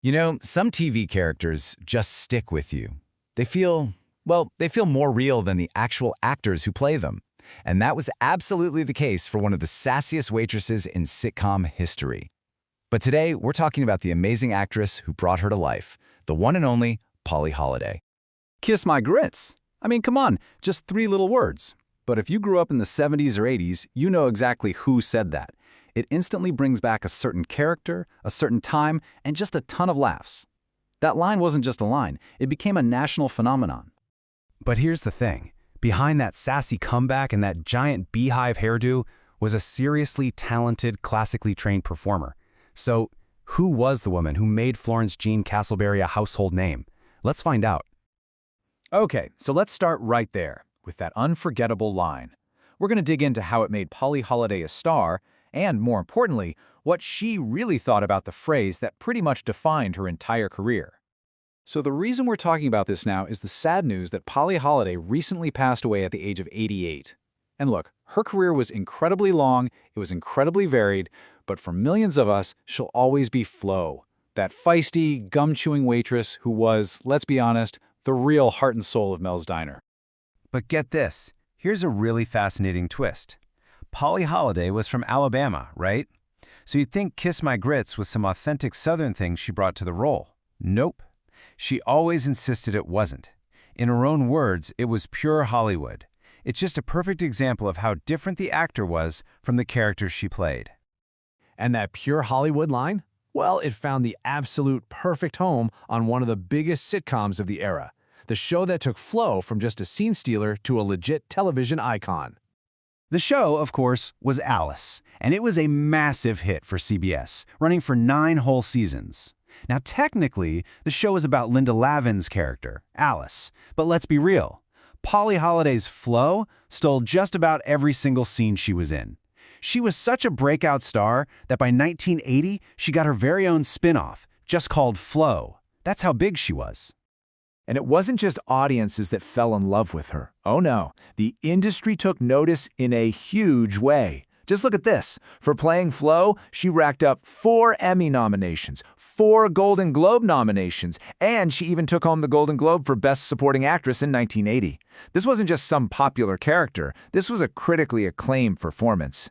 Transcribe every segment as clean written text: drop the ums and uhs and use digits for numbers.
You know, some TV characters just stick with you. They feel more real than the actual actors who play them. And that was absolutely the case for one of the sassiest waitresses in sitcom history. But today, we're talking about the amazing actress who brought her to life, the one and only Polly Holliday. Kiss my grits. I mean, come on, just three little words. But if you grew up in the 70s or 80s, you know exactly who said that. It instantly brings back a certain character, a certain time, and just a ton of laughs. That line wasn't just a line, it became a national phenomenon. But here's the thing. Behind that sassy comeback and that giant beehive hairdo was a seriously talented, classically trained performer. So, who was the woman who made Florence Jean Castleberry a household name? Let's find out. Okay, so let's start right there, with that unforgettable line. We're going to dig into how it made Polly Holliday a star, and more importantly, what she really thought about the phrase that pretty much defined her entire career. So the reason we're talking about this now is the sad news that Polly Holliday recently passed away at the age of 88. And look, her career was incredibly long, it was incredibly varied, but for millions of us, she'll always be Flo, that feisty, gum-chewing waitress who was, let's be honest, the real heart and soul of Mel's Diner. But get this, here's a really fascinating twist. Polly Holliday was from Alabama, right? So you'd think Kiss My Grits was some authentic Southern thing she brought to the role. Nope. She always insisted it wasn't. In her own words, it was pure Hollywood. It's just a perfect example of how different the actor was from the character she played. And that pure Hollywood line? Well, it found the absolute perfect home on one of the biggest sitcoms of the era, the show that took Flo from just a scene stealer to a legit television icon. The show, of course, was Alice, and it was a massive hit for CBS, running for 9 whole seasons. Now, technically, the show is about Linda Lavin's character, Alice, but let's be real. Polly Holliday's Flo stole just about every single scene she was in. She was such a breakout star that by 1980, she got her very own spin-off, just called Flo. That's how big she was. And it wasn't just audiences that fell in love with her. Oh no, the industry took notice in a huge way. Just look at this. For playing Flo, she racked up 4 Emmy nominations, 4 Golden Globe nominations, and she even took home the Golden Globe for Best Supporting Actress in 1980. This wasn't just some popular character. This was a critically acclaimed performance.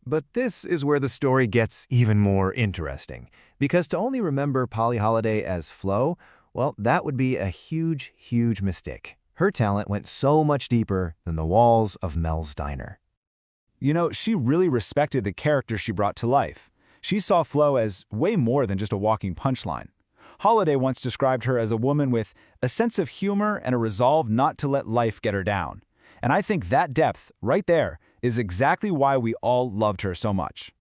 But this is where the story gets even more interesting, because to only remember Polly Holliday as Flo, well, that would be a huge, huge mistake. Her talent went so much deeper than the walls of Mel's Diner. You know, she really respected the character she brought to life. She saw Flo as way more than just a walking punchline. Holliday once described her as a woman with a sense of humor and a resolve not to let life get her down. And I think that depth, right there, is exactly why we all loved her so much.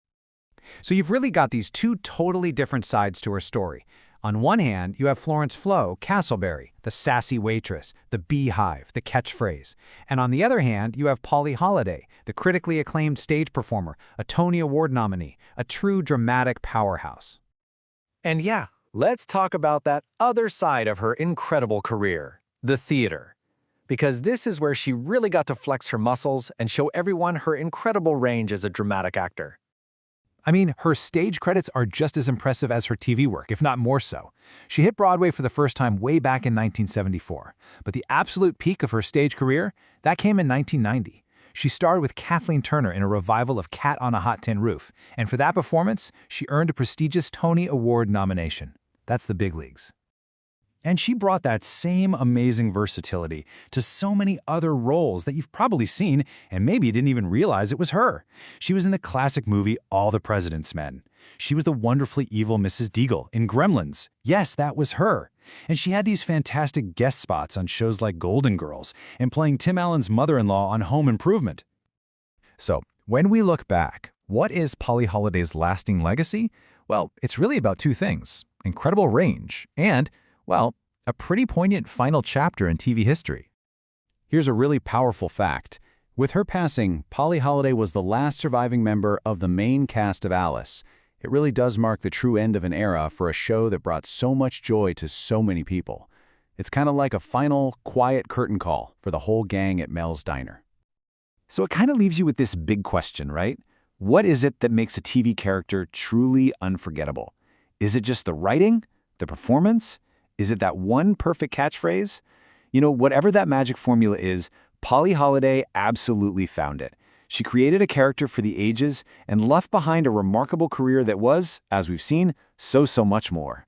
So you've really got these two totally different sides to her story. On one hand, you have Florence Flo, Castleberry, the sassy waitress, the beehive, the catchphrase. And on the other hand, you have Polly Holliday, the critically acclaimed stage performer, a Tony Award nominee, a true dramatic powerhouse. And yeah, let's talk about that other side of her incredible career, the theater. Because this is where she really got to flex her muscles and show everyone her incredible range as a dramatic actor. I mean, her stage credits are just as impressive as her TV work, if not more so. She hit Broadway for the first time way back in 1974, but the absolute peak of her stage career, that came in 1990. She starred with Kathleen Turner in a revival of Cat on a Hot Tin Roof, and for that performance, she earned a prestigious Tony Award nomination. That's the big leagues. And she brought that same amazing versatility to so many other roles that you've probably seen and maybe you didn't even realize it was her. She was in the classic movie All the President's Men. She was the wonderfully evil Mrs. Deagle in Gremlins. Yes, that was her. And she had these fantastic guest spots on shows like Golden Girls and playing Tim Allen's mother-in-law on Home Improvement. So, when we look back, what is Polly Holliday's lasting legacy? Well, it's really about 2 things: incredible range and, well, a pretty poignant final chapter in TV history. Here's a really powerful fact. With her passing, Polly Holliday was the last surviving member of the main cast of Alice. It really does mark the true end of an era for a show that brought so much joy to so many people. It's kind of like a final, quiet curtain call for the whole gang at Mel's Diner. So it kind of leaves you with this big question, right? What is it that makes a TV character truly unforgettable? Is it just the writing? The performance? Is it that one perfect catchphrase? You know, whatever that magic formula is, Polly Holliday absolutely found it. She created a character for the ages and left behind a remarkable career that was, as we've seen, so much more.